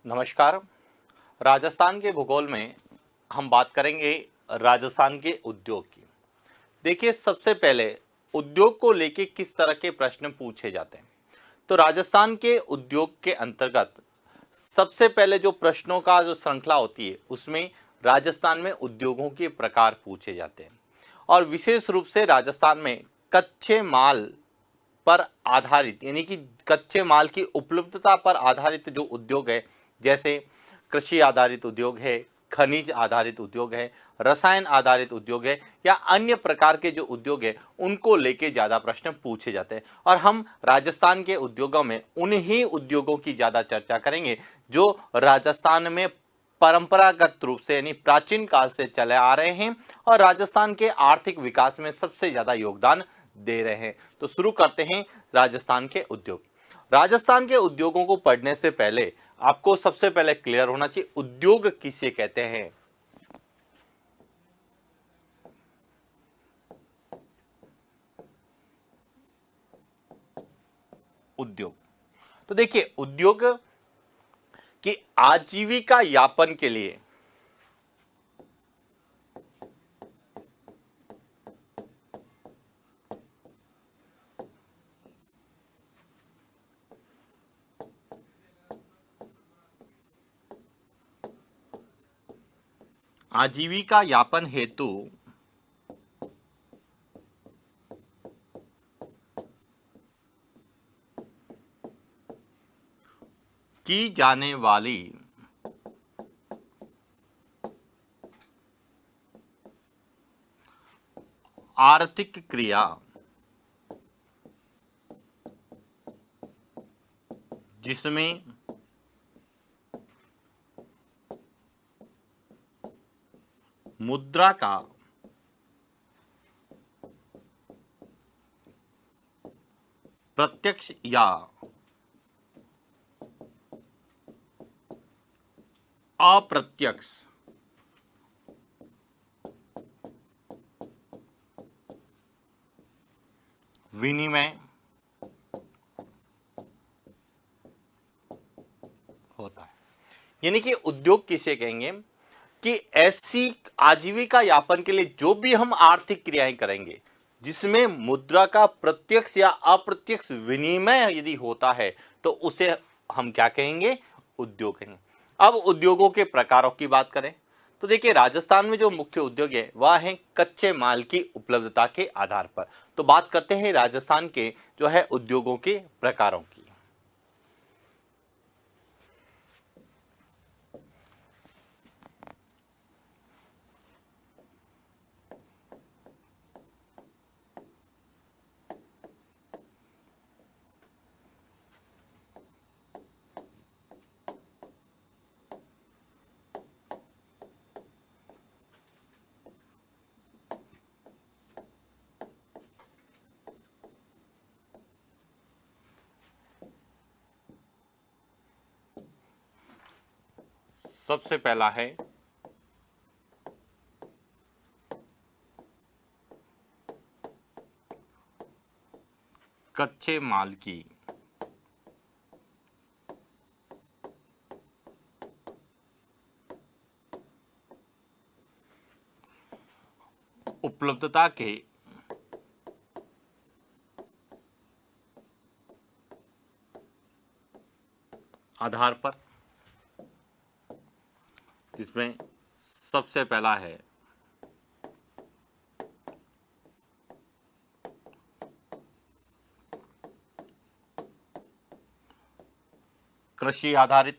नमस्कार। राजस्थान के भूगोल में हम बात करेंगे राजस्थान के उद्योग की। देखिए, सबसे पहले उद्योग को लेके किस तरह के प्रश्न पूछे जाते हैं। तो राजस्थान के उद्योग के अंतर्गत सबसे पहले जो प्रश्नों का जो श्रृंखला होती है उसमें राजस्थान में उद्योगों के प्रकार पूछे जाते हैं और विशेष रूप से राजस्थान में कच्चे माल पर आधारित यानी कि कच्चे माल की उपलब्धता पर आधारित जो उद्योग है, जैसे कृषि आधारित उद्योग है, खनिज आधारित उद्योग है, रसायन आधारित उद्योग है या अन्य प्रकार के जो उद्योग है उनको लेके ज़्यादा प्रश्न पूछे जाते हैं। और हम राजस्थान के उद्योगों में उन्हीं उद्योगों की ज़्यादा चर्चा करेंगे जो राजस्थान में परंपरागत रूप से यानी प्राचीन काल से चले आ रहे हैं और राजस्थान के आर्थिक विकास में सबसे ज़्यादा योगदान दे रहे हैं। तो शुरू करते हैं राजस्थान के उद्योग। राजस्थान के उद्योगों को पढ़ने से पहले आपको सबसे पहले क्लियर होना चाहिए उद्योग किसे कहते हैं। उद्योग, तो देखिए उद्योग की आजीविका यापन के लिए आजीविका यापन हेतु की जाने वाली आर्थिक क्रिया जिसमें मुद्रा का प्रत्यक्ष या अप्रत्यक्ष विनिमय होता है। यानी कि उद्योग किसे कहेंगे कि ऐसी आजीविका यापन के लिए जो भी हम आर्थिक क्रियाएं करेंगे जिसमें मुद्रा का प्रत्यक्ष या अप्रत्यक्ष विनिमय यदि होता है तो उसे हम क्या कहेंगे, उद्योग कहेंगे। अब उद्योगों के प्रकारों की बात करें तो देखिए राजस्थान में जो मुख्य उद्योग है वह है कच्चे माल की उपलब्धता के आधार पर। तो बात करते हैं राजस्थान के जो है उद्योगों के प्रकारों की। सबसे पहला है कच्चे माल की उपलब्धता के आधार पर, जिसमें सबसे पहला है कृषि आधारित,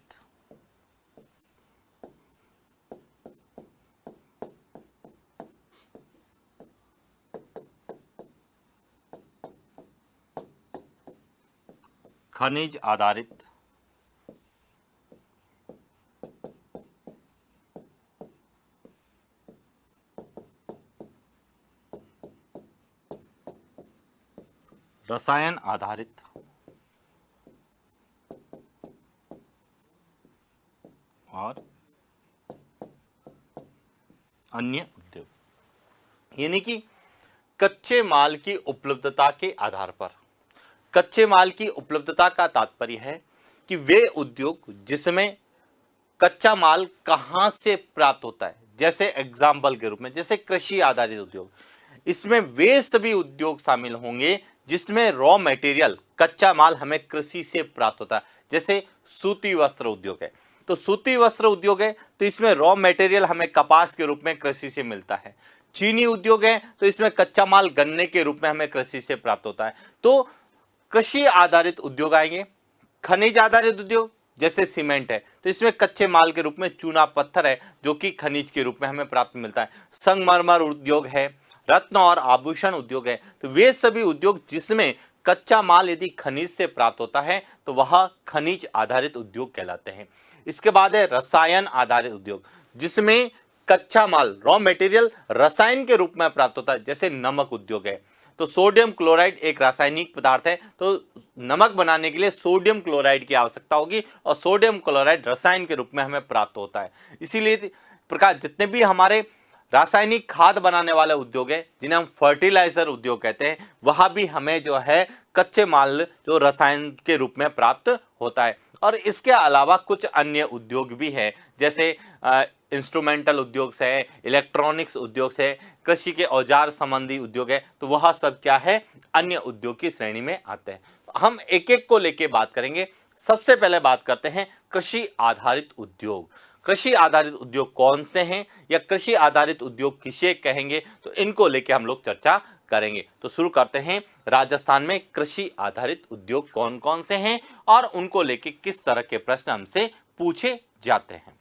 खनिज आधारित, रसायन आधारित और अन्य उद्योग। यानी कि कच्चे माल की उपलब्धता के आधार पर, कच्चे माल की उपलब्धता का तात्पर्य है कि वे उद्योग जिसमें कच्चा माल कहाँ से प्राप्त होता है, जैसे एग्जाम्पल के रूप में जैसे कृषि आधारित उद्योग, इसमें वे सभी उद्योग शामिल होंगे जिसमें रॉ मटेरियल कच्चा माल हमें कृषि से प्राप्त होता है। जैसे सूती वस्त्र उद्योग है, तो सूती वस्त्र उद्योग है तो इसमें रॉ मटेरियल हमें कपास के रूप में कृषि से मिलता है। चीनी उद्योग है तो इसमें कच्चा माल गन्ने के रूप में हमें कृषि से प्राप्त होता है। तो कृषि आधारित उद्योग आएंगे। खनिज आधारित उद्योग जैसे सीमेंट है तो इसमें कच्चे माल के रूप में चूना पत्थर है जो कि खनिज के रूप में हमें प्राप्त मिलता है। संगमरमर उद्योग है, रत्न और आभूषण उद्योग है, तो वे सभी उद्योग जिसमें कच्चा माल यदि खनिज से प्राप्त होता है तो वह खनिज आधारित उद्योग कहलाते हैं। इसके बाद है रसायन आधारित उद्योग, जिसमें कच्चा माल रॉ मटेरियल रसायन के रूप में प्राप्त होता है। जैसे नमक उद्योग है, तो सोडियम क्लोराइड एक रासायनिक पदार्थ है, तो नमक बनाने के लिए सोडियम क्लोराइड की आवश्यकता होगी और सोडियम क्लोराइड रसायन के रूप में हमें प्राप्त होता है। इसीलिए प्रकार जितने भी हमारे रासायनिक खाद बनाने वाले उद्योग है जिन्हें हम फर्टिलाइजर उद्योग कहते हैं, वहां भी हमें जो है कच्चे माल जो रसायन के रूप में प्राप्त होता है। और इसके अलावा कुछ अन्य उद्योग भी है, जैसे इंस्ट्रूमेंटल उद्योग से है, इलेक्ट्रॉनिक्स उद्योग से, कृषि के औजार संबंधी उद्योग है, तो वह सब क्या है, अन्य उद्योग की श्रेणी में आते हैं। हम एक एक को लेके बात करेंगे। सबसे पहले बात करते हैं कृषि आधारित उद्योग। कृषि आधारित उद्योग कौन से हैं या कृषि आधारित उद्योग किसे कहेंगे, तो इनको लेके हम लोग चर्चा करेंगे। तो शुरू करते हैं, राजस्थान में कृषि आधारित उद्योग कौन कौन से हैं और उनको लेके किस तरह के प्रश्न हमसे पूछे जाते हैं।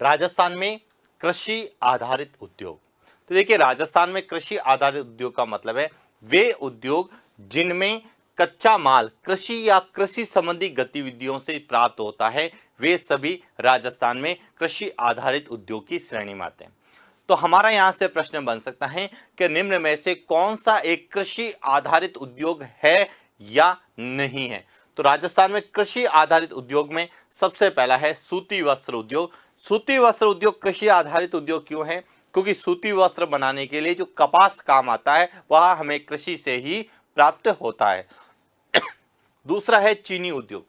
राजस्थान में कृषि आधारित उद्योग, तो देखिए राजस्थान में कृषि आधारित उद्योग का मतलब है वे उद्योग जिनमें कच्चा माल कृषि या कृषि संबंधी गतिविधियों से प्राप्त होता है, वे सभी राजस्थान में कृषि आधारित उद्योग की श्रेणी में आते हैं। तो हमारा यहां से प्रश्न बन सकता है कि निम्न में से कौन सा एक कृषि आधारित उद्योग है या नहीं है। तो राजस्थान में कृषि आधारित उद्योग में सबसे पहला है सूती वस्त्र उद्योग। सूती वस्त्र उद्योग कृषि आधारित उद्योग क्यों है? क्योंकि सूती वस्त्र बनाने के लिए जो कपास काम आता है वह हमें कृषि से ही प्राप्त होता है। दूसरा है चीनी उद्योग।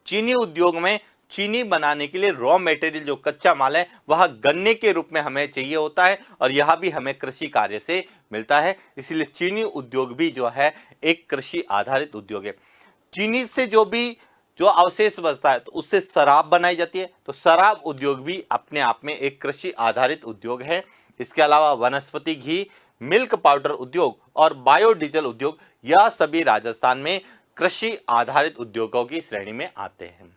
चीनी उद्योग में चीनी बनाने के लिए रॉ मटेरियल जो कच्चा माल है वह गन्ने के रूप में हमें चाहिए होता है और यह भी हमें कृषि कार्य से मिलता है, इसलिए चीनी उद्योग भी जो है एक कृषि आधारित उद्योग है। चीनी से जो अवशेष बचता है तो उससे शराब बनाई जाती है, तो शराब उद्योग भी अपने आप में एक कृषि आधारित उद्योग है। इसके अलावा वनस्पति घी, मिल्क पाउडर उद्योग और बायोडीजल उद्योग, यह सभी राजस्थान में कृषि आधारित उद्योगों की श्रेणी में आते हैं।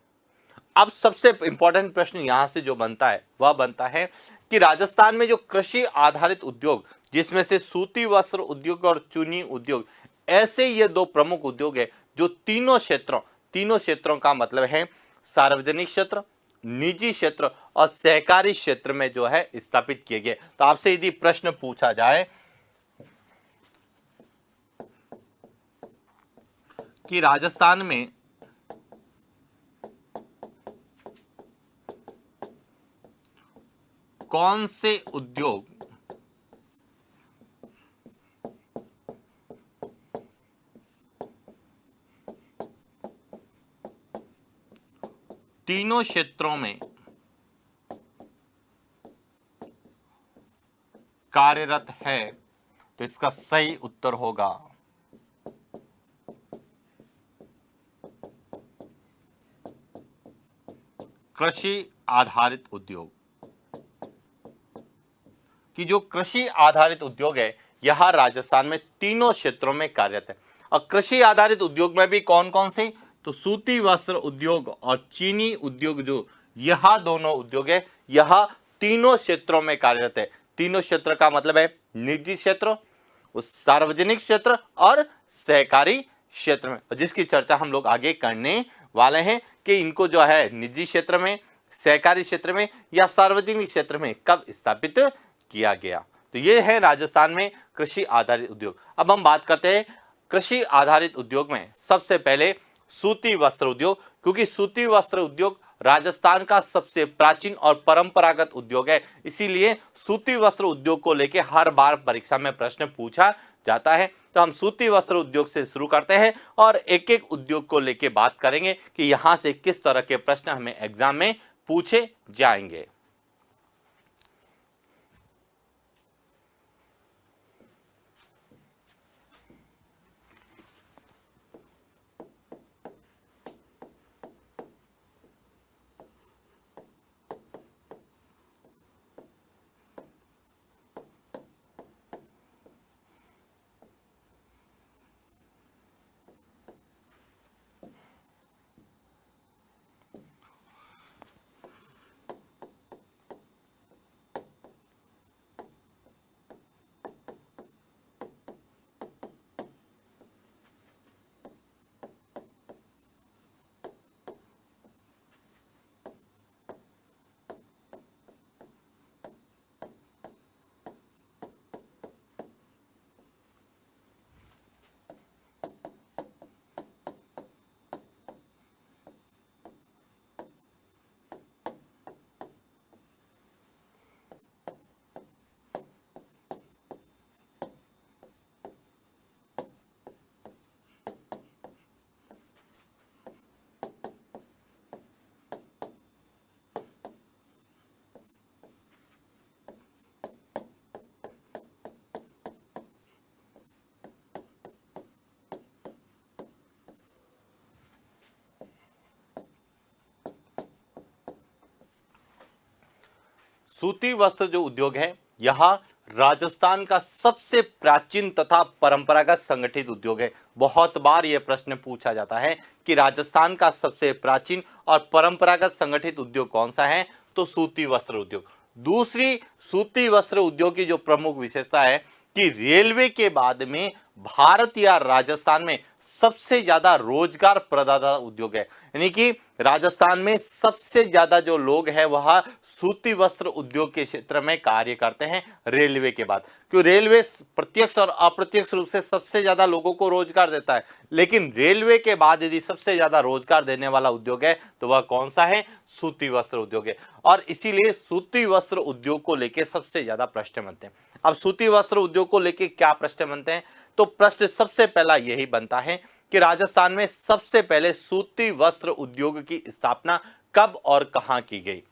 अब सबसे इंपॉर्टेंट प्रश्न यहां से जो बनता है वह बनता है कि राजस्थान में जो कृषि आधारित उद्योग, जिसमें से सूती वस्त्र उद्योग और चीनी उद्योग, ऐसे ये दो प्रमुख उद्योग है जो तीनों क्षेत्रों का मतलब है सार्वजनिक क्षेत्र, निजी क्षेत्र और सहकारी क्षेत्र में जो है स्थापित किए गए। तो आपसे यदि प्रश्न पूछा जाए कि राजस्थान में कौन से उद्योग तीनों क्षेत्रों में कार्यरत है, तो इसका सही उत्तर होगा कृषि आधारित उद्योग। कि जो कृषि आधारित उद्योग है यह राजस्थान में तीनों क्षेत्रों में कार्यरत है। और कृषि आधारित उद्योग में भी कौन कौन से? तो सूती वस्त्र उद्योग और चीनी उद्योग, जो यह दोनों उद्योग है यह तीनों क्षेत्रों में कार्यरत है। तीनों क्षेत्र का मतलब है निजी क्षेत्र, उस सार्वजनिक क्षेत्र और सहकारी क्षेत्र में, जिसकी चर्चा हम लोग आगे करने वाले हैं कि इनको जो है निजी क्षेत्र में, सहकारी क्षेत्र में या सार्वजनिक क्षेत्र में कब स्थापित किया गया। तो ये है राजस्थान में कृषि आधारित उद्योग। अब हम बात करते हैं कृषि आधारित उद्योग में सबसे पहले सूती वस्त्र उद्योग, क्योंकि सूती वस्त्र उद्योग राजस्थान का सबसे प्राचीन और परंपरागत उद्योग है, इसीलिए सूती वस्त्र उद्योग को लेकर हर बार परीक्षा में प्रश्न पूछा जाता है। तो हम सूती वस्त्र उद्योग से शुरू करते हैं और एक एक उद्योग को लेकर बात करेंगे कि यहां से किस तरह के प्रश्न हमें एग्जाम में पूछे जाएंगे। सूती वस्त्र जो उद्योग है यह राजस्थान का सबसे प्राचीन तथा परंपरागत संगठित उद्योग है। बहुत बार यह प्रश्न पूछा जाता है कि राजस्थान का सबसे प्राचीन और परंपरागत संगठित उद्योग कौन सा है? तो सूती वस्त्र उद्योग। दूसरी सूती वस्त्र उद्योग की जो प्रमुख विशेषता है कि रेलवे के बाद में भारत या राजस्थान में सबसे ज्यादा रोजगार प्रदाता उद्योग है। यानी कि राजस्थान में सबसे ज्यादा जो लोग हैं वह सूती वस्त्र उद्योग के क्षेत्र में कार्य करते हैं रेलवे के बाद। क्यों? रेलवे प्रत्यक्ष और अप्रत्यक्ष रूप से सबसे ज्यादा लोगों को रोजगार देता है, लेकिन रेलवे के बाद यदि सबसे ज्यादा रोजगार देने वाला उद्योग है तो वह कौन सा है? सूती वस्त्र उद्योग है। और इसीलिए सूती वस्त्र उद्योग को लेकर सबसे ज्यादा प्रश्न बनते हैं। अब सूती वस्त्र उद्योग को लेकर क्या प्रश्न बनते हैं? तो प्रश्न सबसे पहला यही बनता है कि राजस्थान में सबसे पहले सूती वस्त्र उद्योग की स्थापना कब और कहां की गई?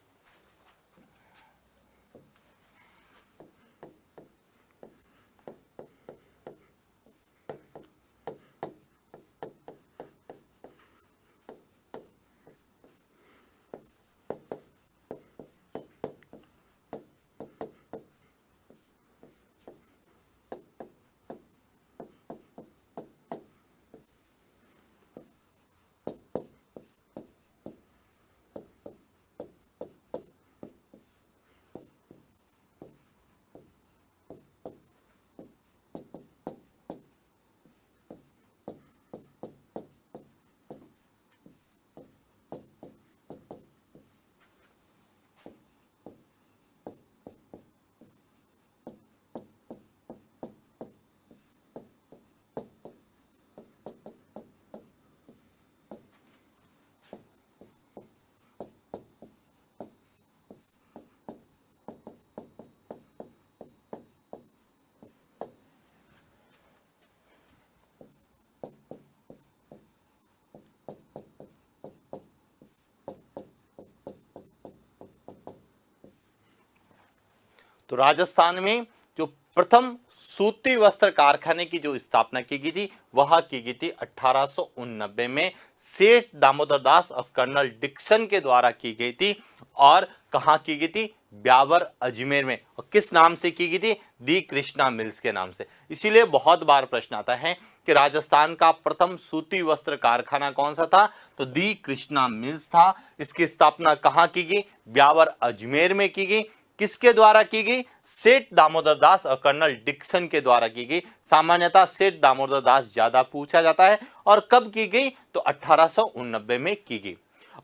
तो राजस्थान में जो प्रथम सूती वस्त्र कारखाने की जो स्थापना की गई थी वह की गई थी 1889 में सेठ दामोदर दास और कर्नल डिक्सन के द्वारा की गई थी। और कहां की गई थी? ब्यावर अजमेर में। और किस नाम से की गई थी? दी कृष्णा मिल्स के नाम से। इसीलिए बहुत बार प्रश्न आता है कि राजस्थान का प्रथम सूती वस्त्र कारखाना कौन सा था? तो दी कृष्णा मिल्स था। इसकी स्थापना कहां की गई? ब्यावर अजमेर में की गई। किसके द्वारा की गई? सेठ दामोदर दास और कर्नल डिक्सन के द्वारा की गई। सामान्यतः सेठ दामोदर दास ज्यादा पूछा जाता है। और कब की गई? तो 1889 में की गई।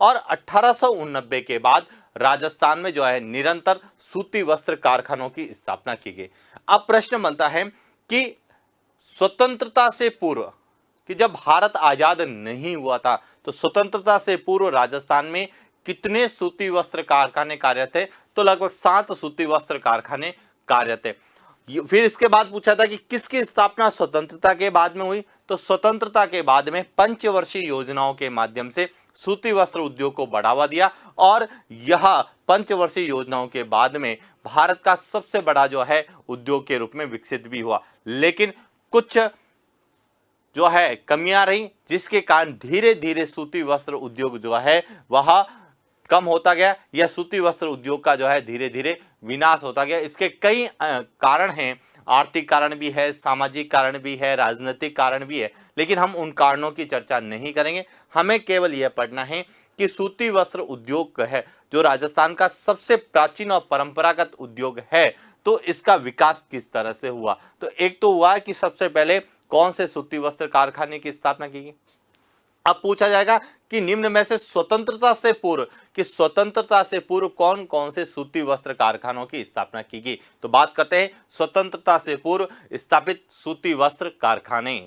और 1889 के बाद राजस्थान में जो है निरंतर सूती वस्त्र कारखानों की स्थापना की गई। अब प्रश्न बनता है कि स्वतंत्रता से पूर्व, कि जब भारत आजाद नहीं हुआ था तो स्वतंत्रता से पूर्व राजस्थान में कितने सूती वस्त्र कारखाने कार्यरत थे? तो लगभग 7 सूती वस्त्र कारखाने कार्यरत थे। फिर इसके बाद पूछा था कि किसकी स्थापना स्वतंत्रता के बाद में हुई? तो स्वतंत्रता के बाद में पंचवर्षीय योजनाओं के माध्यम से सूती वस्त्र उद्योग को बढ़ावा दिया। और यह पंचवर्षीय योजनाओं के बाद में भारत का सबसे बड़ा जो है उद्योग के रूप में विकसित भी हुआ। लेकिन कुछ जो है कमियां रही, जिसके कारण धीरे धीरे सूती वस्त्र उद्योग जो है वह कम होता गया, या सूती वस्त्र उद्योग का जो है धीरे धीरे विनाश होता गया। इसके कई कारण हैं। आर्थिक कारण भी है, सामाजिक कारण भी है, राजनीतिक कारण भी है, लेकिन हम उन कारणों की चर्चा नहीं करेंगे। हमें केवल यह पढ़ना है कि सूती वस्त्र उद्योग है जो राजस्थान का सबसे प्राचीन और परंपरागत उद्योग है, तो इसका विकास किस तरह से हुआ। तो एक तो हुआ कि सबसे पहले कौन से सूती वस्त्र कारखाने की स्थापना की गई। अब पूछा जाएगा कि निम्न में से स्वतंत्रता से पूर्व, कि स्वतंत्रता से पूर्व कौन कौन से सूती वस्त्र कारखानों की स्थापना की गई। तो बात करते हैं स्वतंत्रता से पूर्व स्थापित सूती वस्त्र कारखाने।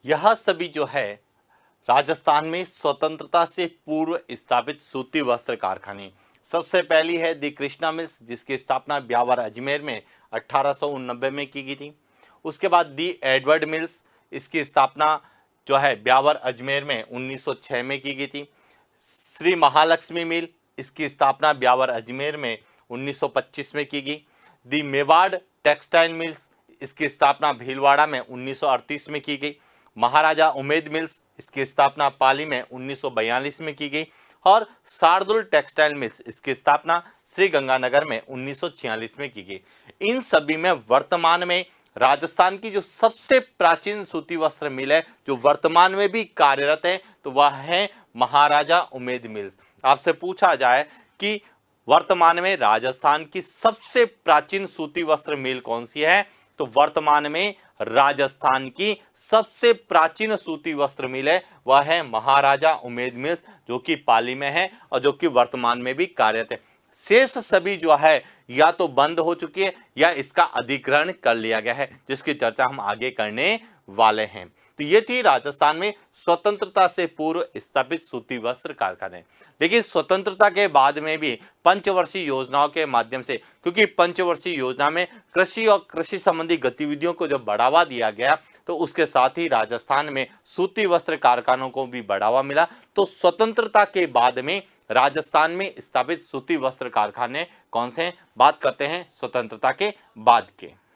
यह सभी जो है राजस्थान में स्वतंत्रता से पूर्व स्थापित सूती वस्त्र कारखाने। सबसे पहली है दी कृष्णा मिल्स, जिसकी स्थापना ब्यावर अजमेर में 1889 में की गई थी। उसके बाद दी एडवर्ड मिल्स, इसकी स्थापना जो है ब्यावर अजमेर में 1906 में की गई थी। श्री महालक्ष्मी मिल, इसकी स्थापना ब्यावर अजमेर में 1925 में की गई। दी मेवाड़ टेक्सटाइल मिल्स, इसकी स्थापना भीलवाड़ा में 1938 में की गई। महाराजा उमेद मिल्स, इसकी स्थापना पाली में 1942 में की गई। और शार्दुल टेक्सटाइल मिल्स, इसकी स्थापना श्री गंगानगर में 1946 में की गई। इन सभी में वर्तमान में राजस्थान की जो सबसे प्राचीन सूती वस्त्र मिल है, जो वर्तमान में भी कार्यरत है, तो वह है महाराजा उमेद मिल्स। आपसे पूछा जाए कि वर्तमान में राजस्थान की सबसे प्राचीन सूती वस्त्र मिल कौन सी है, तो वर्तमान में राजस्थान की सबसे प्राचीन सूती वस्त्र मिल है वह है महाराजा उमेद मिल्स, जो कि पाली में है और जो कि वर्तमान में भी कार्यरत है। शेष सभी जो है या तो बंद हो चुकी है या इसका अधिग्रहण कर लिया गया है, जिसकी चर्चा हम आगे करने वाले हैं। तो ये थी राजस्थान में स्वतंत्रता से पूर्व स्थापित सूती वस्त्र कारखाने। लेकिन स्वतंत्रता के बाद में भी पंचवर्षीय योजनाओं के माध्यम से, क्योंकि पंचवर्षीय योजना में कृषि और कृषि संबंधी गतिविधियों को जब बढ़ावा दिया गया, तो उसके साथ ही राजस्थान में सूती वस्त्र कारखानों को भी बढ़ावा मिला। तो स्वतंत्रता के बाद में राजस्थान में स्थापित सूती वस्त्र कारखाने कौन से हैं, बात करते हैं स्वतंत्रता के बाद के।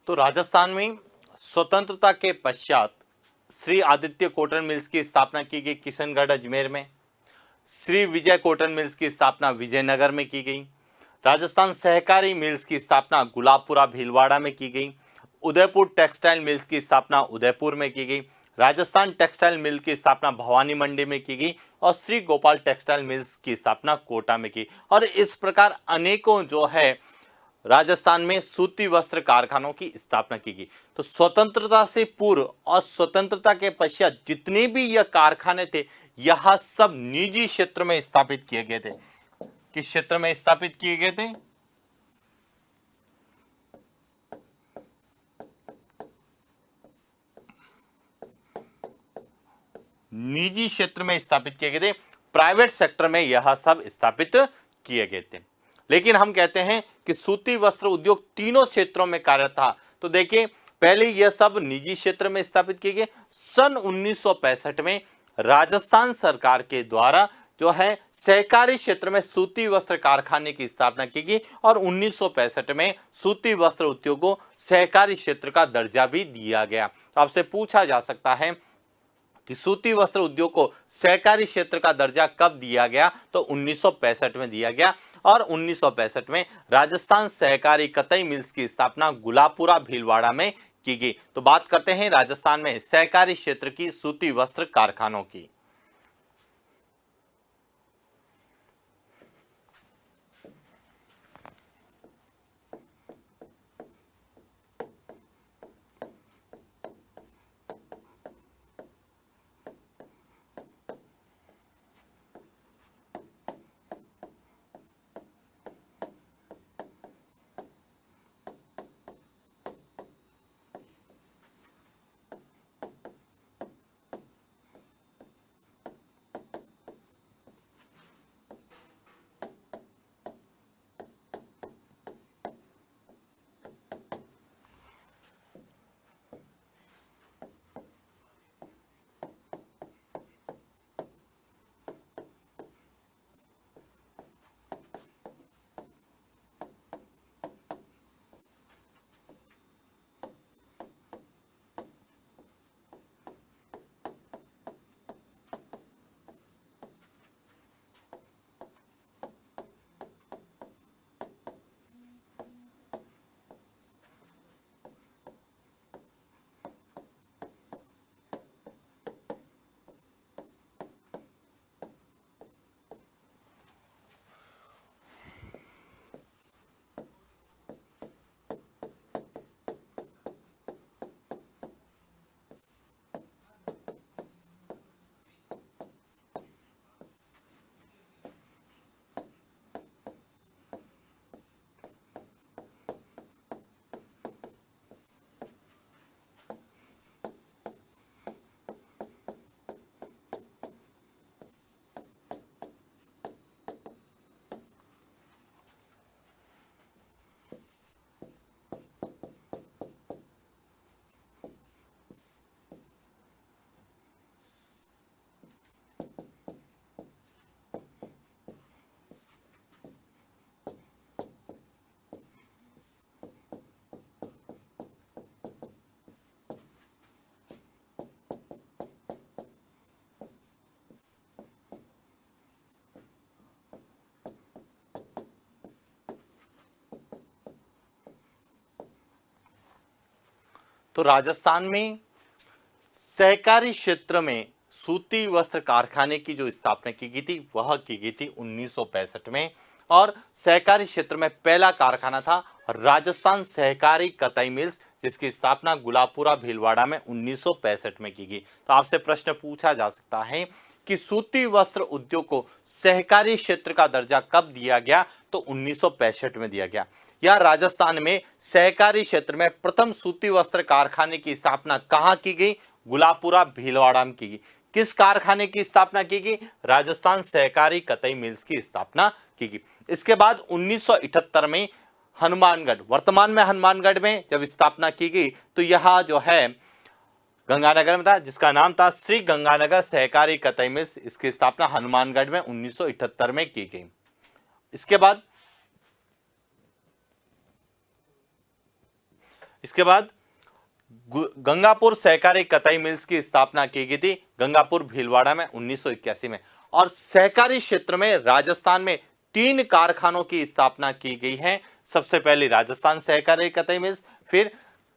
तो राजस्थान में स्वतंत्रता के पश्चात श्री आदित्य कॉटन मिल्स की स्थापना की गई किशनगढ़ अजमेर में। श्री विजय कॉटन मिल्स की स्थापना विजयनगर में की गई। राजस्थान सहकारी मिल्स की स्थापना गुलाबपुरा भीलवाड़ा में की गई। उदयपुर टेक्सटाइल मिल्स की स्थापना उदयपुर में की गई। राजस्थान टेक्सटाइल मिल की स्थापना भवानी मंडी में की गई और श्री गोपाल टेक्सटाइल मिल्स की स्थापना कोटा में की। और इस प्रकार अनेकों जो है राजस्थान में सूती वस्त्र कारखानों की स्थापना की गई। तो स्वतंत्रता से पूर्व और स्वतंत्रता के पश्चात जितने भी यह कारखाने थे, यह सब निजी क्षेत्र में स्थापित किए गए थे। किस क्षेत्र में स्थापित किए गए थे? निजी क्षेत्र में स्थापित किए गए थे। प्राइवेट सेक्टर में यह सब स्थापित किए गए थे। लेकिन हम कहते हैं कि सूती वस्त्र उद्योग तीनों क्षेत्रों में कार्यरत था। तो देखिए, पहले यह सब निजी क्षेत्र में स्थापित किए गए। सन 1965 में राजस्थान सरकार के द्वारा जो है सहकारी क्षेत्र में सूती वस्त्र कारखाने की स्थापना की गई और 1965 में सूती वस्त्र उद्योग को सहकारी क्षेत्र का दर्जा भी दिया गया। तो आपसे पूछा जा सकता है कि सूती वस्त्र उद्योग को सहकारी क्षेत्र का दर्जा कब दिया गया? तो 1965 में दिया गया। और 1965 में राजस्थान सहकारी कतई मिल्स की स्थापना गुलाबपुरा भीलवाड़ा में की गई। तो बात करते हैं राजस्थान में सहकारी क्षेत्र की सूती वस्त्र कारखानों की। तो राजस्थान में सहकारी क्षेत्र में सूती वस्त्र कारखाने की जो स्थापना की गई थी वह की गई थी 1965 में। और सहकारी क्षेत्र में पहला कारखाना था राजस्थान सहकारी कतई मिल्स, जिसकी स्थापना गुलाबपुरा भीलवाड़ा में 1965 में की गई। तो आपसे प्रश्न पूछा जा सकता है कि सूती वस्त्र उद्योग को सहकारी क्षेत्र का दर्जा कब दिया गया? तो 1965 में दिया गया। या राजस्थान में सहकारी क्षेत्र में प्रथम सूती वस्त्र कारखाने की स्थापना कहां की गई? गुलाबपुरा भीलवाड़ा में की गई। किस कारखाने की स्थापना की गई? राजस्थान सहकारी कतई मिल्स की स्थापना की गई। इसके बाद 1978 में हनुमानगढ़, वर्तमान में हनुमानगढ़ में जब स्थापना की गई तो यह जो है गंगानगर में था, जिसका नाम था श्री गंगानगर सहकारी कतई मिल्स। इसकी स्थापना हनुमानगढ़ में 1978 में की गई। इसके बाद गंगापुर सहकारी कताई मिल्स की स्थापना की गई थी गंगापुर भीलवाड़ा में 1981 में। और सहकारी क्षेत्र में राजस्थान में 3 कारखानों की स्थापना की गई है। सबसे पहले राजस्थान सहकारी कताई मिल्स, फिर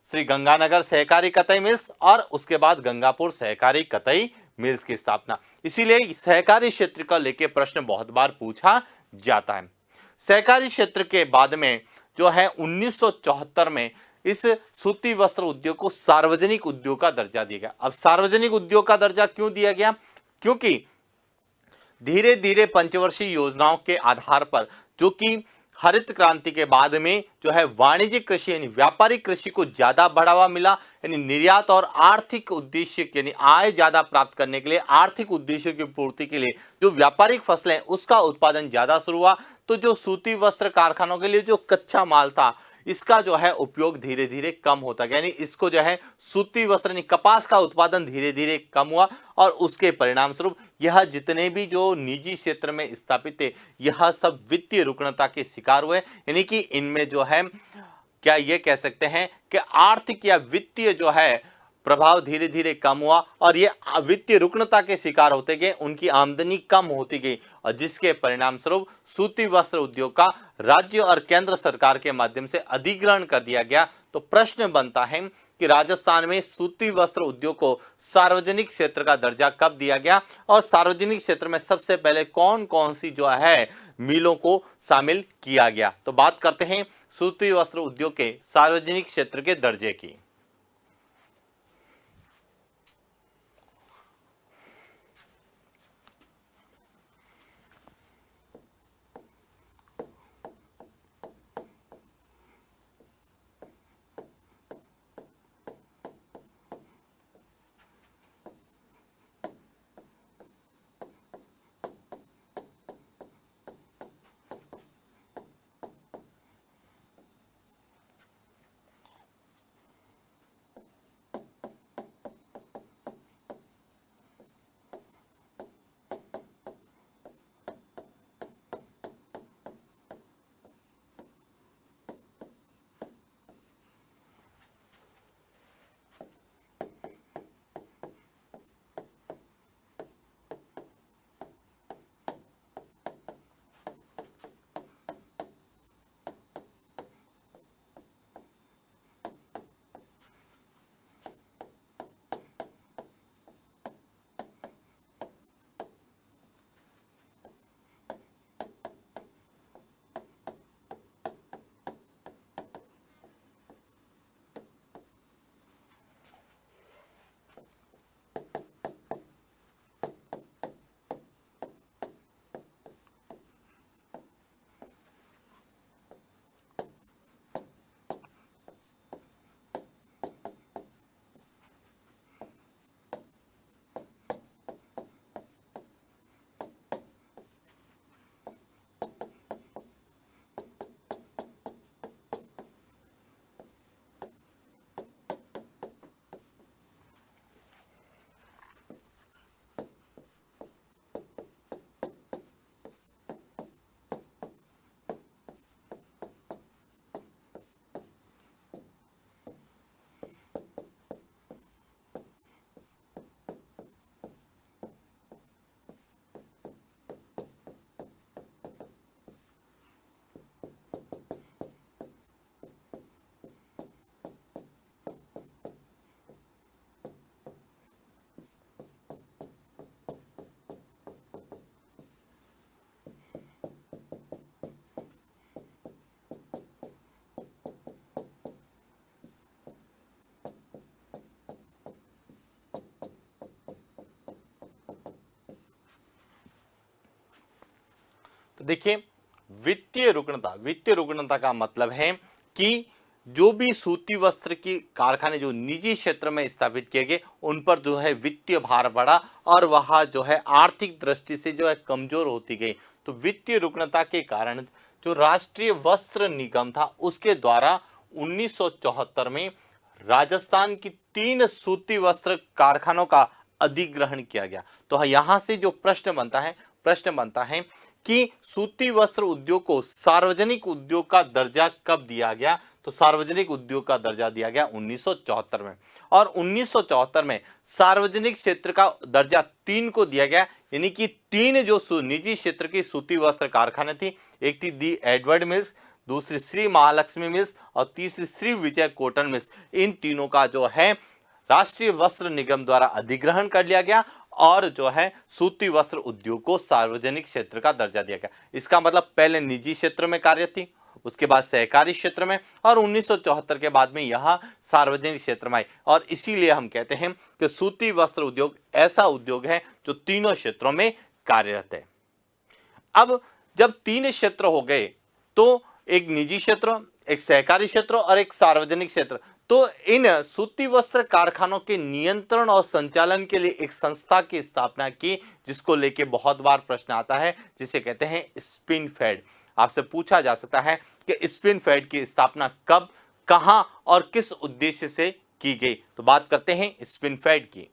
श्री गंगानगर सहकारी कताई मिल्स और उसके बाद गंगापुर सहकारी कताई मिल्स की स्थापना। इसीलिए सहकारी क्षेत्र का लेके प्रश्न बहुत बार पूछा जाता है। सहकारी क्षेत्र के बाद में जो है 1974 में इस सूती वस्त्र उद्योग को सार्वजनिक उद्योग का दर्जा दिया गया। अब सार्वजनिक उद्योग का दर्जा क्यों दिया गया? क्योंकि धीरे धीरे पंचवर्षीय योजनाओं के आधार पर, जो कि हरित क्रांति के बाद में जो है वाणिज्यिक कृषि यानी व्यापारिक कृषि को ज्यादा बढ़ावा मिला, यानी निर्यात और आर्थिक उद्देश्य यानी आय ज्यादा प्राप्त करने के लिए, आर्थिक उद्देश्यों की पूर्ति के लिए जो व्यापारिक फसलें उसका उत्पादन ज्यादा शुरू हुआ। तो जो सूती वस्त्र कारखानों के लिए जो कच्चा माल था इसका जो है उपयोग धीरे धीरे कम होता गया, यानी इसको जो है सूती वस्त्र यानी कपास का उत्पादन धीरे धीरे कम हुआ। और उसके परिणाम स्वरूप यह जितने भी जो निजी क्षेत्र में स्थापित थे यह सब वित्तीय रुग्णता के शिकार हुए, यानी कि इनमें जो है क्या ये कह सकते हैं कि आर्थिक या वित्तीय जो है प्रभाव धीरे धीरे कम हुआ और ये वित्तीय रुग्णता के शिकार होते गए, उनकी आमदनी कम होती गई और जिसके परिणाम स्वरूप सूती वस्त्र उद्योग का राज्य और केंद्र सरकार के माध्यम से अधिग्रहण कर दिया गया। तो प्रश्न बनता है कि राजस्थान में सूती वस्त्र उद्योग को सार्वजनिक क्षेत्र का दर्जा कब दिया गया और सार्वजनिक क्षेत्र में सबसे पहले कौन कौन सी जो है मिलों को शामिल किया गया। तो बात करते हैं सूती वस्त्र उद्योग के सार्वजनिक क्षेत्र के दर्जे की। तो देखिए वित्तीय रुग्णता का मतलब है कि जो भी सूती वस्त्र की कारखाने जो निजी क्षेत्र में स्थापित किए गए उन पर जो है वित्तीय भार बढ़ा और वह जो है आर्थिक दृष्टि से जो है कमजोर होती गई। तो वित्तीय रुग्णता के कारण जो राष्ट्रीय वस्त्र निगम था उसके द्वारा 1974 में राजस्थान की 3 सूती वस्त्र कारखानों का अधिग्रहण किया गया। तो यहां से जो प्रश्न बनता है कि सूती वस्त्र उद्योग को सार्वजनिक उद्योग का दर्जा कब दिया गया? तो सार्वजनिक उद्योग का दर्जा दिया गया 1974 में। और 1974 में सार्वजनिक क्षेत्र का दर्जा 3 को दिया गया, यानी कि 3 जो निजी क्षेत्र की सूती वस्त्र कारखाने थी, एक थी दी एडवर्ड मिल्स, दूसरी श्री महालक्ष्मी मिल्स और तीसरी श्री विजय कॉटन मिल्स। इन तीनों का जो है राष्ट्रीय वस्त्र निगम द्वारा अधिग्रहण कर लिया गया और जो है सूती वस्त्र उद्योग को सार्वजनिक क्षेत्र का दर्जा दिया गया। इसका मतलब पहले निजी क्षेत्र में कार्य थी, उसके बाद सहकारी क्षेत्र में, और 1974 के बाद में यह सार्वजनिक क्षेत्र में आई। और इसीलिए हम कहते हैं कि सूती वस्त्र उद्योग ऐसा उद्योग है जो तीनों क्षेत्रों में कार्यरत है। अब जब 3 क्षेत्र हो गए, तो एक निजी क्षेत्र, एक सहकारी क्षेत्र और एक सार्वजनिक क्षेत्र, तो इन सूती वस्त्र कारखानों के नियंत्रण और संचालन के लिए एक संस्था की स्थापना की, जिसको लेके बहुत बार प्रश्न आता है, जिसे कहते हैं स्पिन फेड। आपसे पूछा जा सकता है कि स्पिन फेड की स्थापना कब, कहां और किस उद्देश्य से की गई। तो बात करते हैं स्पिन फेड की।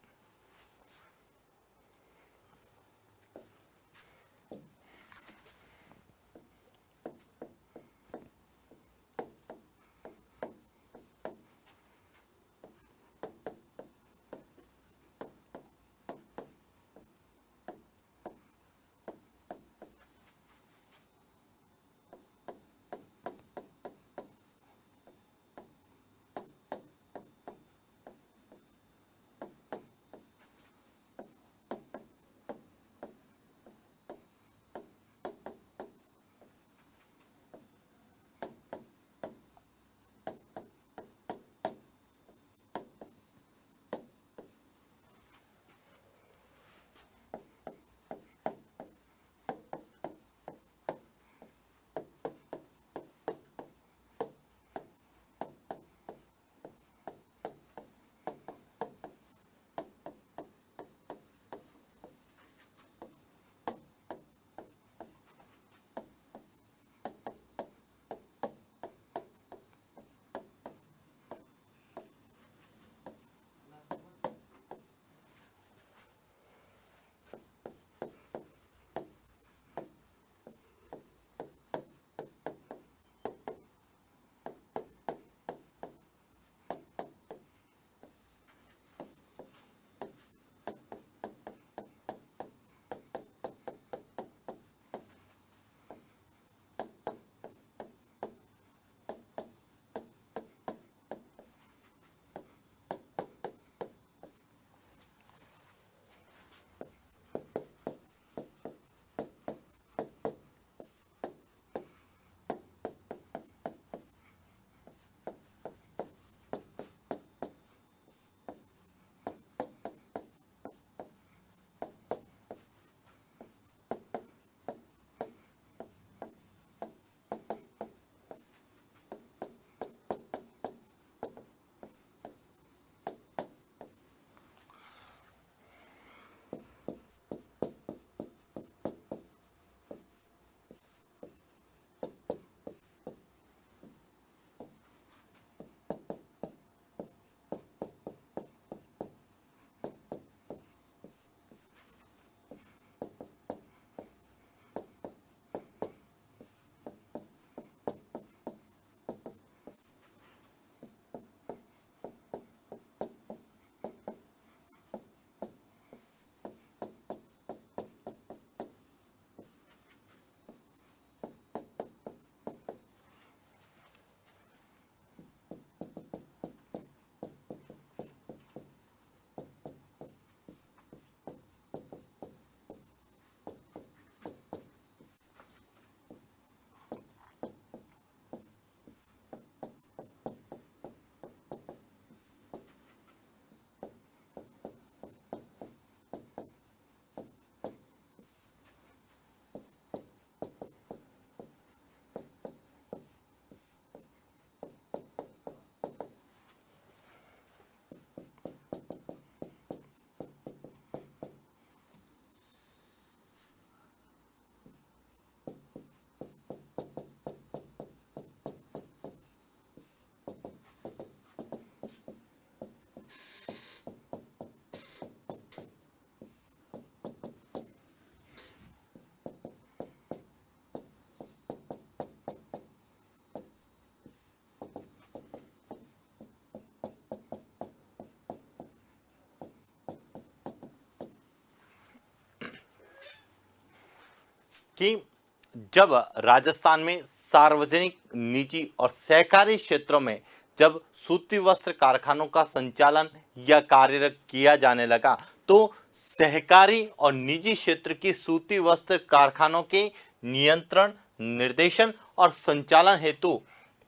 कि जब राजस्थान में सार्वजनिक, निजी और सहकारी क्षेत्रों में जब सूती वस्त्र कारखानों का संचालन या कार्यरत किया जाने लगा, तो सहकारी और निजी क्षेत्र की सूती वस्त्र कारखानों के नियंत्रण, निर्देशन और संचालन हेतु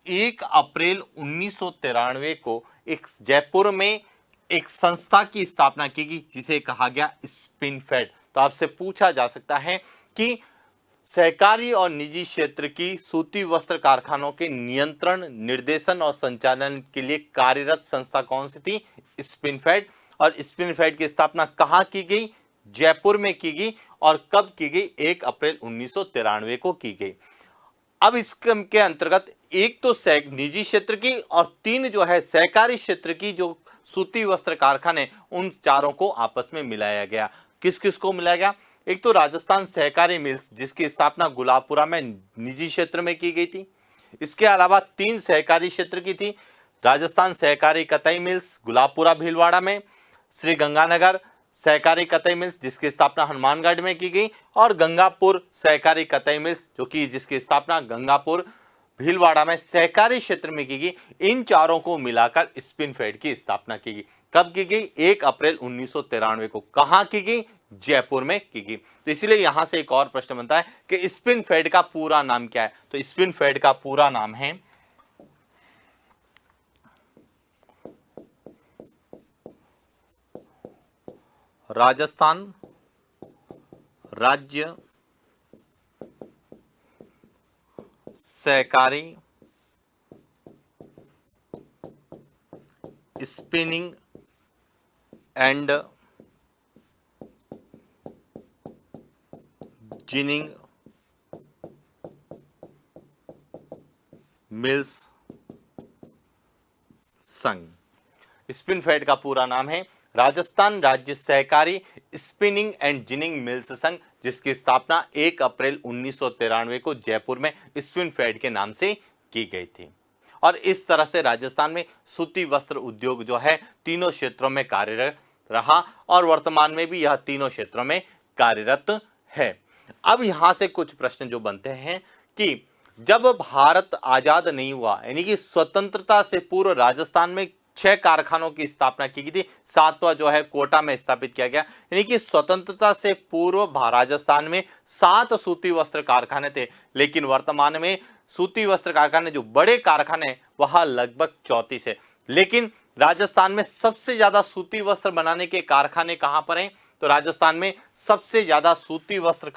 1 अप्रैल 1993 को एक जयपुर में एक संस्था की स्थापना की गई, जिसे कहा गया स्पिनफेड। तो आपसे पूछा जा सकता है कि सहकारी और निजी क्षेत्र की सूती वस्त्र कारखानों के नियंत्रण, निर्देशन और संचालन के लिए कार्यरत संस्था कौन सी थी? स्पिनफेड। और स्पिनफेड की स्थापना कहाँ की गई? जयपुर में की गई। और कब की गई? 1 अप्रैल 1993 को की गई। अब इसके अंतर्गत एक तो निजी क्षेत्र की और 3 जो है सहकारी क्षेत्र की जो सूती वस्त्र कारखाने, उन चारों को आपस में मिलाया गया। किस किस को मिलाया गया? एक तो राजस्थान सहकारी मिल्स, जिसकी स्थापना गुलाबपुरा में निजी क्षेत्र में की गई थी। इसके अलावा 3 सहकारी क्षेत्र की थी, राजस्थान सहकारी कतई मिल्स गुलाबपुरा भीलवाड़ा में, श्री गंगानगर सहकारी कतई मिल्स जिसकी स्थापना हनुमानगढ़ में की गई, और गंगापुर सहकारी कतई मिल्स जो कि जिसकी स्थापना गंगापुर भीलवाड़ा में सहकारी क्षेत्र में की गई। इन चारों को मिलाकर स्पिनफेड की स्थापना की गई। कब की गई? 1 अप्रैल 1993 को। कहां की गई? जयपुर में की गई। तो इसलिए यहां से एक और प्रश्न बनता है कि स्पिनफेड का पूरा नाम क्या है? तो स्पिनफेड का पूरा नाम है राजस्थान राज्य सहकारी स्पिनिंग एंड जिनिंग मिल्स संघ। स्पिनफेड का पूरा नाम है राजस्थान राज्य सहकारी स्पिनिंग एंड जिनिंग मिल्स संघ, जिसकी स्थापना 1 अप्रैल 1993 को जयपुर में स्पिनफेड के नाम से की गई थी। और इस तरह से राजस्थान में सूती वस्त्र उद्योग जो है तीनों क्षेत्रों में कार्यरत रहा और वर्तमान में भी यह तीनों क्षेत्रों में कार्यरत है। अब यहां से कुछ प्रश्न जो बनते हैं कि जब भारत आजाद नहीं हुआ, यानी कि स्वतंत्रता से पूर्व राजस्थान में 6 कारखानों की स्थापना की गई थी, 7वां जो है कोटा में स्थापित किया गया। यानी कि स्वतंत्रता से पूर्व राजस्थान में 7 सूती वस्त्र कारखाने थे, लेकिन वर्तमान में सूती वस्त्र कारखाने जो बड़े कारखाने वहां लगभग 34 है। लेकिन राजस्थान में सबसे ज्यादा सूती वस्त्र बनाने के कारखाने कहां पर हैं? तो राजस्थान में सबसे ज्यादा सूती वस्त्र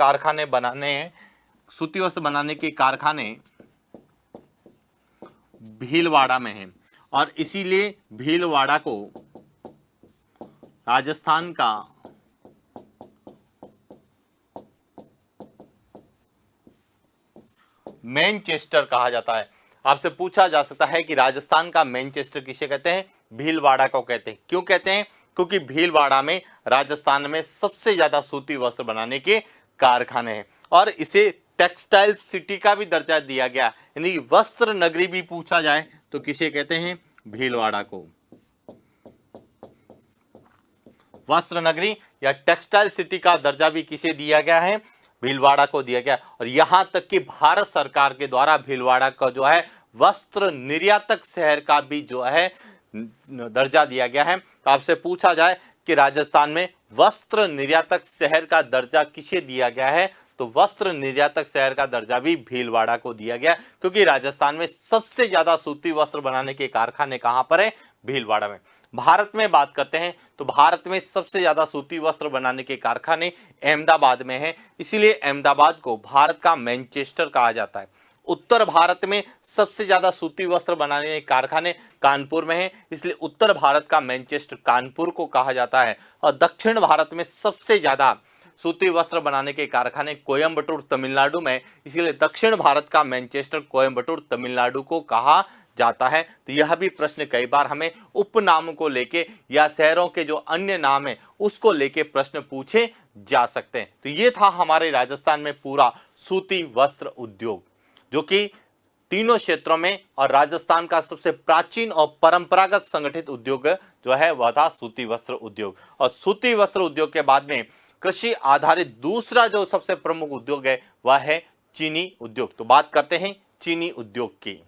बनाने के कारखाने भीलवाड़ा में हैं, और इसीलिए भीलवाड़ा को राजस्थान का मैनचेस्टर कहा जाता है। आपसे पूछा जा सकता है कि राजस्थान का मैनचेस्टर किसे कहते हैं? भीलवाड़ा को कहते हैं। क्यों कहते हैं? क्योंकि भीलवाड़ा में राजस्थान में सबसे ज्यादा सूती वस्त्र बनाने के कारखाने हैं और इसे टेक्सटाइल सिटी का भी दर्जा दिया गया, यानी वस्त्र नगरी भी पूछा जाए तो किसे कहते हैं? भीलवाड़ा को वस्त्र नगरी या टेक्सटाइल सिटी का दर्जा भी किसे दिया गया है? भीलवाड़ा को दिया गया। और यहां तक कि भारत सरकार के द्वारा भीलवाड़ा का जो है वस्त्र निर्यातक शहर का भी जो है दर्जा दिया गया है। तो आपसे पूछा जाए कि राजस्थान में वस्त्र निर्यातक शहर का दर्जा किसे दिया गया है? तो वस्त्र निर्यातक शहर का दर्जा भी भीलवाड़ा को दिया गया, क्योंकि राजस्थान में सबसे ज्यादा सूती वस्त्र बनाने के कारखाने कहां पर है? भीलवाड़ा में। भारत में बात करते हैं तो भारत में सबसे ज्यादा सूती वस्त्र बनाने के कारखाने अहमदाबाद में हैं, इसीलिए अहमदाबाद को भारत का मैनचेस्टर कहा जाता है। उत्तर भारत में सबसे ज्यादा सूती वस्त्र बनाने के कारखाने कानपुर में हैं, इसलिए उत्तर भारत का मैनचेस्टर कानपुर को कहा जाता है। और दक्षिण भारत में सबसे ज्यादा सूती वस्त्र बनाने के कारखाने कोयम्बटूर तमिलनाडु में, इसीलिए दक्षिण भारत का मैनचेस्टर कोयम्बटूर तमिलनाडु को कहा जाता है। तो यह भी प्रश्न कई बार हमें उपनाम को लेके या शहरों के जो अन्य नाम है उसको लेके प्रश्न पूछे जा सकते हैं। तो ये था हमारे राजस्थान में पूरा सूती वस्त्र उद्योग, जो कि तीनों क्षेत्रों में, और राजस्थान का सबसे प्राचीन और परंपरागत संगठित उद्योग जो है वह था सूती वस्त्र उद्योग। और सूती वस्त्र उद्योग के बाद में कृषि आधारित दूसरा जो सबसे प्रमुख उद्योग है वह है चीनी उद्योग। तो बात करते हैं चीनी उद्योग की।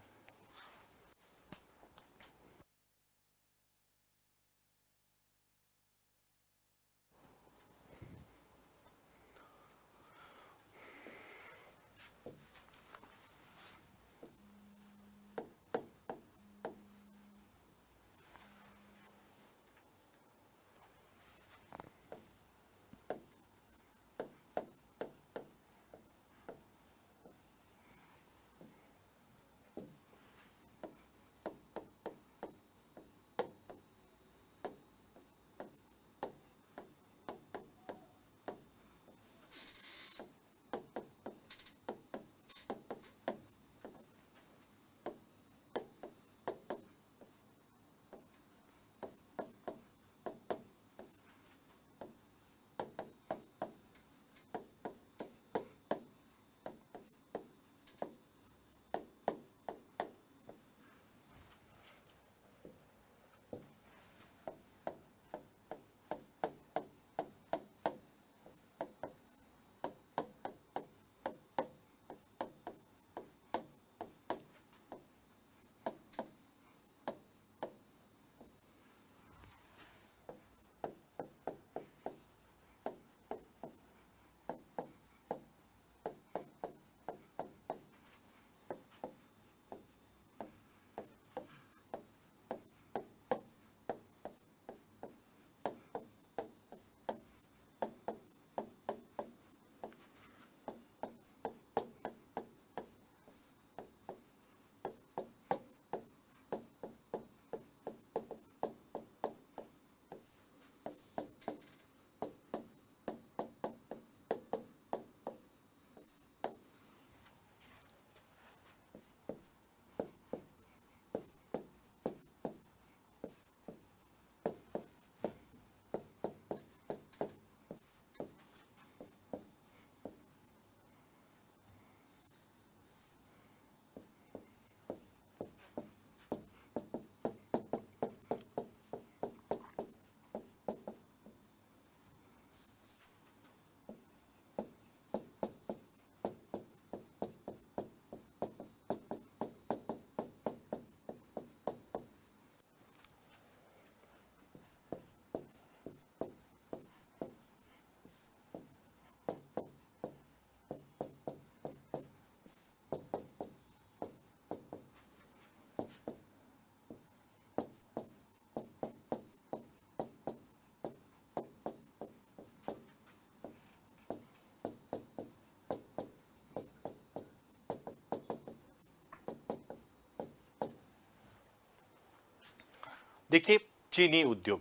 देखिए चीनी उद्योग,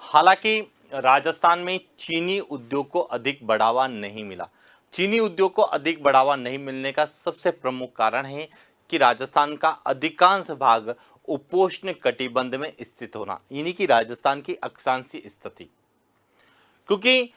हालांकि राजस्थान में चीनी उद्योग को अधिक बढ़ावा नहीं मिला। चीनी उद्योग को अधिक बढ़ावा नहीं मिलने का सबसे प्रमुख कारण है कि राजस्थान का अधिकांश भाग उपोष्ण कटिबंध में स्थित होना, यानी कि राजस्थान की अक्षांशीय स्थिति। क्योंकि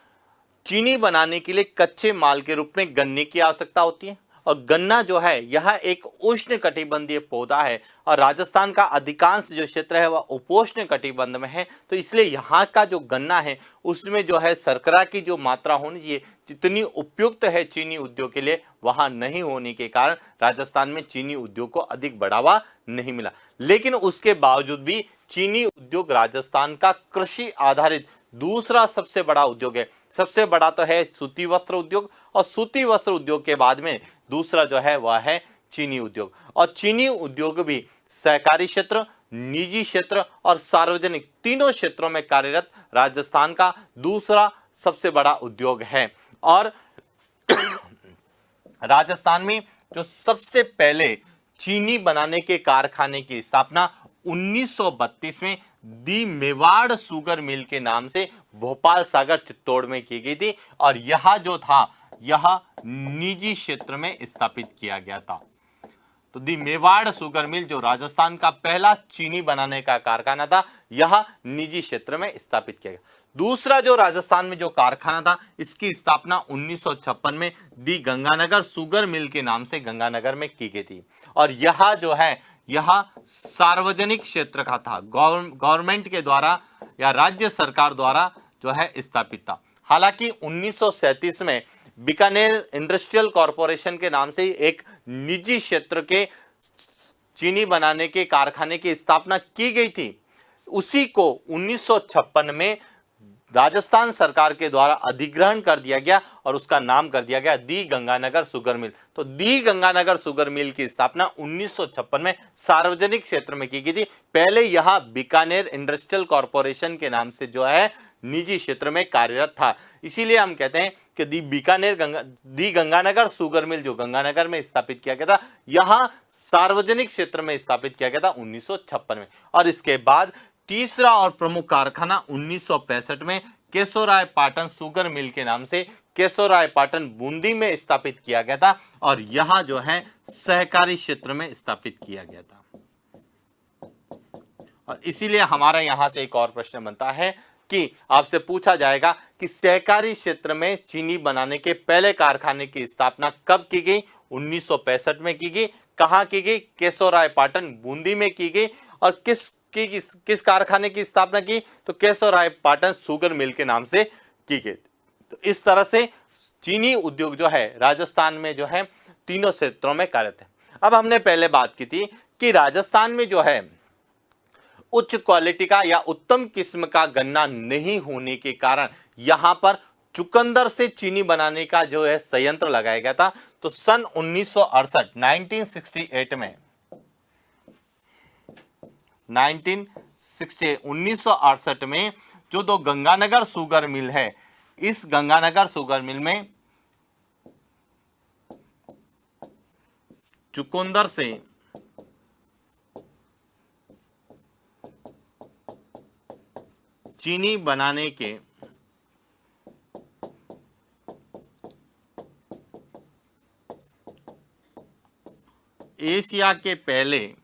चीनी बनाने के लिए कच्चे माल के रूप में गन्ने की आवश्यकता होती है, और गन्ना जो है यह एक उष्ण कटिबंधीय पौधा है, और राजस्थान का अधिकांश जो क्षेत्र है वह उपोष्ण कटिबंध में है। तो इसलिए यहाँ का जो गन्ना है उसमें जो है शर्करा की जो मात्रा होनी चाहिए, जितनी उपयुक्त है चीनी उद्योग के लिए, वहाँ नहीं होने के कारण राजस्थान में चीनी उद्योग को अधिक बढ़ावा नहीं मिला। लेकिन उसके बावजूद भी चीनी उद्योग राजस्थान का कृषि आधारित दूसरा सबसे बड़ा उद्योग है। सबसे बड़ा तो है सूती वस्त्र उद्योग, और सूती वस्त्र उद्योग के बाद में दूसरा जो है वह है चीनी उद्योग। और चीनी उद्योग भी सहकारी क्षेत्र, निजी क्षेत्र और सार्वजनिक तीनों क्षेत्रों में कार्यरत राजस्थान का दूसरा सबसे बड़ा उद्योग है। और राजस्थान में जो सबसे पहले चीनी बनाने के कारखाने की स्थापना 1932 में दी मेवाड़ शुगर मिल के नाम से भोपाल सागर चित्तौड़ में की गई थी, और यह जो था यह निजी क्षेत्र में स्थापित किया गया था। तो दी मेवाड़ शुगर मिल जो राजस्थान का पहला चीनी बनाने का कारखाना था, यह निजी क्षेत्र में स्थापित किया गया। दूसरा जो राजस्थान में जो कारखाना था, इसकी स्थापना 1956 में दी गंगानगर शुगर मिल के नाम से गंगानगर में की गई थी, और यह जो है यह सार्वजनिक क्षेत्र का था, गवर्नमेंट के द्वारा या राज्य सरकार द्वारा जो है स्थापित था। हालांकि 1937 में बीकानेर इंडस्ट्रियल कॉरपोरेशन के नाम से एक निजी क्षेत्र के चीनी बनाने के कारखाने की स्थापना की गई थी। उसी को 1956 में राजस्थान सरकार के द्वारा अधिग्रहण कर दिया गया और उसका नाम कर दिया गया दी गंगानगर शुगर मिल। तो दी गंगानगर शुगर मिल की स्थापना 1956 में सार्वजनिक क्षेत्र में की गई थी। पहले यह बीकानेर इंडस्ट्रियल कॉरपोरेशन के नाम से जो है निजी क्षेत्र में कार्यरत था। इसीलिए हम कहते हैं कि दी गंगानगर शुगर मिल जो गंगानगर में स्थापित किया गया था, यह सार्वजनिक क्षेत्र में स्थापित किया गया था 1956 में। और इसके बाद तीसरा और प्रमुख कारखाना 1965 में केशोराय पाटन शुगर मिल के नाम से केशोराय पाटन बूंदी में स्थापित किया गया था और यहां जो है सहकारी क्षेत्र में स्थापित किया गया था। और इसीलिए हमारा यहां से एक और प्रश्न बनता है कि आपसे पूछा जाएगा कि सहकारी क्षेत्र में चीनी बनाने के पहले कारखाने की स्थापना कब की गई? 1965 में की गई। कहां की गई? केशोराय पाटन बूंदी में की गई। और किस कारखाने की स्थापना की? तो केशोराय पाटन शुगर मिल के नाम से की गई। तो इस तरह से चीनी उद्योग जो है राजस्थान में जो है तीनों क्षेत्रों में कार्यरत है। अब हमने पहले बात की थी कि राजस्थान में जो है उच्च क्वालिटी का या उत्तम किस्म का गन्ना नहीं होने के कारण यहां पर चुकंदर से चीनी बनाने का जो है संयंत्र लगाया गया था। तो सन 1968 में 1968 में जो दो गंगानगर शुगर मिल है, इस गंगानगर शुगर मिल में चुकंदर से चीनी बनाने के एशिया के पहले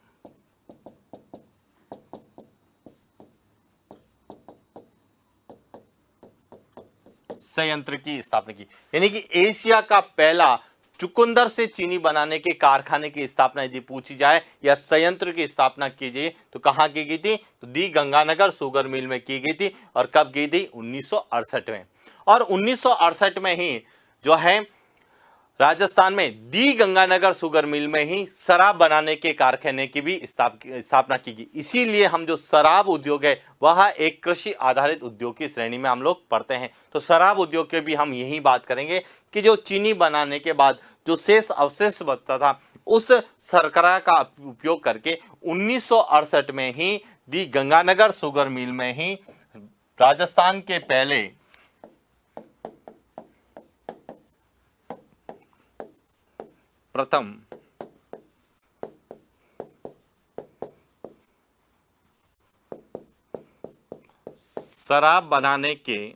संयंत्र की स्थापना की। यानी कि एशिया का पहला चुकंदर से चीनी बनाने के कारखाने की स्थापना यदि पूछी जाए या संयंत्र की स्थापना की जाए तो कहां की गई थी? तो दी गंगानगर शुगर मिल में की गई थी। और कब की थी? 1968 में। और 1968 में ही जो है राजस्थान में दी गंगानगर शुगर मिल में ही शराब बनाने के कारखाने की भी स्थापना की गई। इसीलिए हम जो शराब उद्योग है वह एक कृषि आधारित उद्योग की श्रेणी में हम लोग पढ़ते हैं। तो शराब उद्योग के भी हम यही बात करेंगे कि जो चीनी बनाने के बाद जो शेष अवशेष बचता था उस शर्करा का उपयोग करके 1968 में ही दी गंगानगर शुगर मिल में ही राजस्थान के पहले प्रथम शराब बनाने के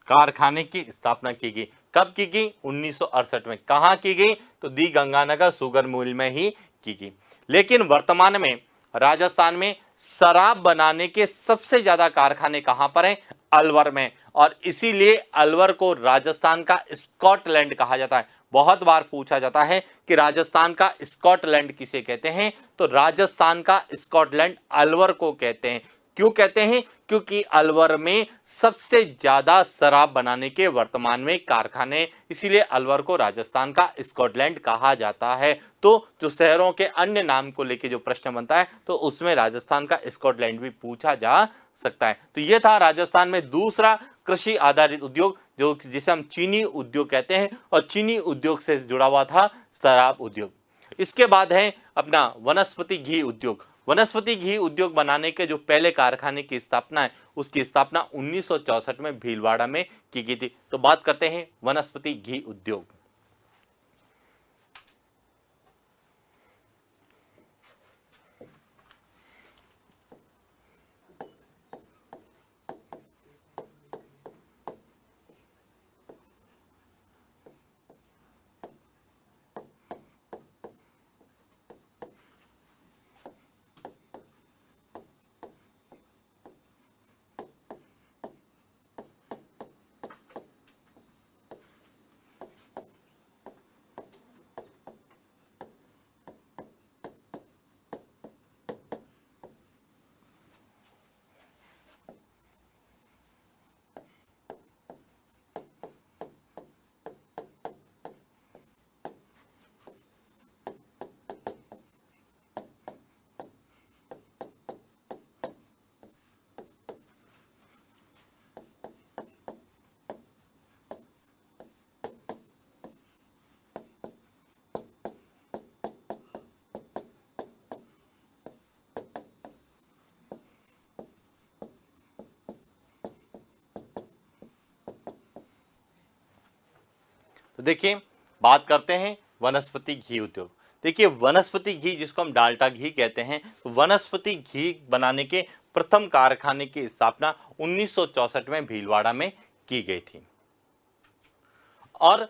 कारखाने की स्थापना की गई। कब की गई? 1968 में। कहां की गई? तो दी गंगानगर शुगर मिल में ही की गई। लेकिन वर्तमान में राजस्थान में शराब बनाने के सबसे ज्यादा कारखाने कहां पर हैं? अलवर में। और इसीलिए अलवर को राजस्थान का स्कॉटलैंड कहा जाता है। बहुत बार पूछा जाता है कि राजस्थान का स्कॉटलैंड किसे कहते हैं? तो राजस्थान का स्कॉटलैंड अलवर को कहते हैं। क्यों कहते हैं? क्योंकि अलवर में सबसे ज्यादा शराब बनाने के वर्तमान में कारखाने, इसीलिए अलवर को राजस्थान का स्कॉटलैंड कहा जाता है। तो जो शहरों के अन्य नाम को लेके जो प्रश्न बनता है तो उसमें राजस्थान का स्कॉटलैंड भी पूछा जा सकता है। तो यह था राजस्थान में दूसरा कृषि आधारित उद्योग जो जिसे हम चीनी उद्योग कहते हैं और चीनी उद्योग से जुड़ा हुआ था शराब उद्योग। इसके बाद है अपना वनस्पति घी उद्योग। वनस्पति घी उद्योग बनाने के जो पहले कारखाने की स्थापना है उसकी स्थापना 1964 में भीलवाड़ा में की गई थी। तो बात करते हैं वनस्पति घी उद्योग। तो देखिए बात करते हैं वनस्पति घी उद्योग। देखिए वनस्पति घी जिसको हम डाल्टा घी कहते हैं, तो वनस्पति घी बनाने के प्रथम कारखाने की स्थापना 1964 में भीलवाड़ा में की गई थी। और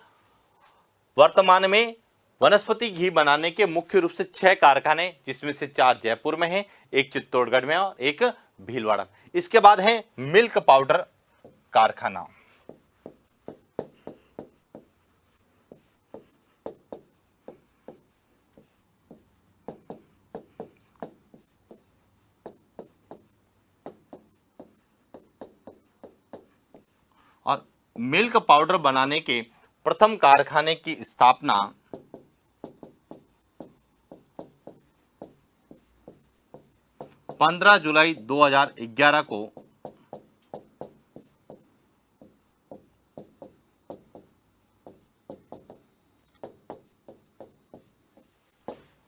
वर्तमान में वनस्पति घी बनाने के मुख्य रूप से 6 कारखाने, जिसमें से 4 जयपुर में हैं, एक चित्तौड़गढ़ में और एक भीलवाड़ा। इसके बाद है मिल्क पाउडर कारखाना। और मिल्क पाउडर बनाने के प्रथम कारखाने की स्थापना 15 जुलाई 2011 को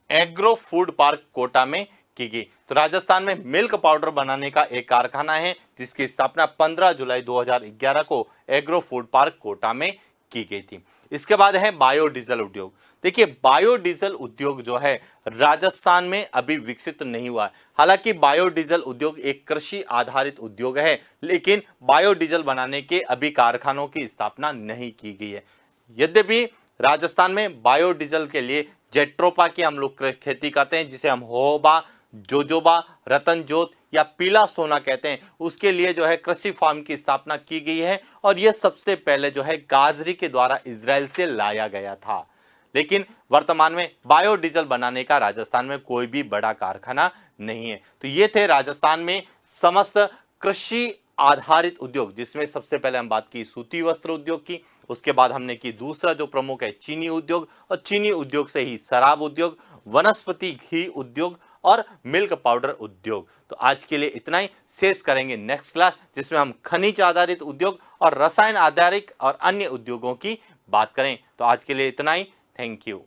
एग्रो फूड पार्क कोटा में की गई। तो राजस्थान में मिल्क पाउडर बनाने का एक कारखाना है जिसकी स्थापना 15 जुलाई 2011 को एग्रो फूड पार्क कोटा में की गई थी। इसके बाद है बायोडीजल उद्योग। देखिए बायोडीजल उद्योग जो है राजस्थान में अभी विकसित नहीं हुआ है। हालांकि बायोडीजल उद्योग एक कृषि आधारित उद्योग है, लेकिन बायोडीजल बनाने के अभी कारखानों की स्थापना नहीं की गई है। यद्यपि राजस्थान में बायोडीजल के लिए जेट्रोपा की हम लोग खेती करते हैं, जिसे हम होबा, जोजोबा, रतनजोत या पीला सोना कहते हैं, उसके लिए जो है कृषि फार्म की स्थापना की गई है। और यह सबसे पहले जो है गाजरी के द्वारा इजराइल से लाया गया था। लेकिन वर्तमान में बायोडीजल बनाने का राजस्थान में कोई भी बड़ा कारखाना नहीं है। तो ये थे राजस्थान में समस्त कृषि आधारित उद्योग, जिसमें सबसे पहले हम बात की सूती वस्त्र उद्योग की, उसके बाद हमने की दूसरा जो प्रमुख है चीनी उद्योग, और चीनी उद्योग से ही शराब उद्योग, वनस्पति घी उद्योग और मिल्क पाउडर उद्योग। तो आज के लिए इतना ही। शेष करेंगे नेक्स्ट क्लास, जिसमें हम खनिज आधारित उद्योग और रसायन आधारित और अन्य उद्योगों की बात करें। तो आज के लिए इतना ही। Thank you.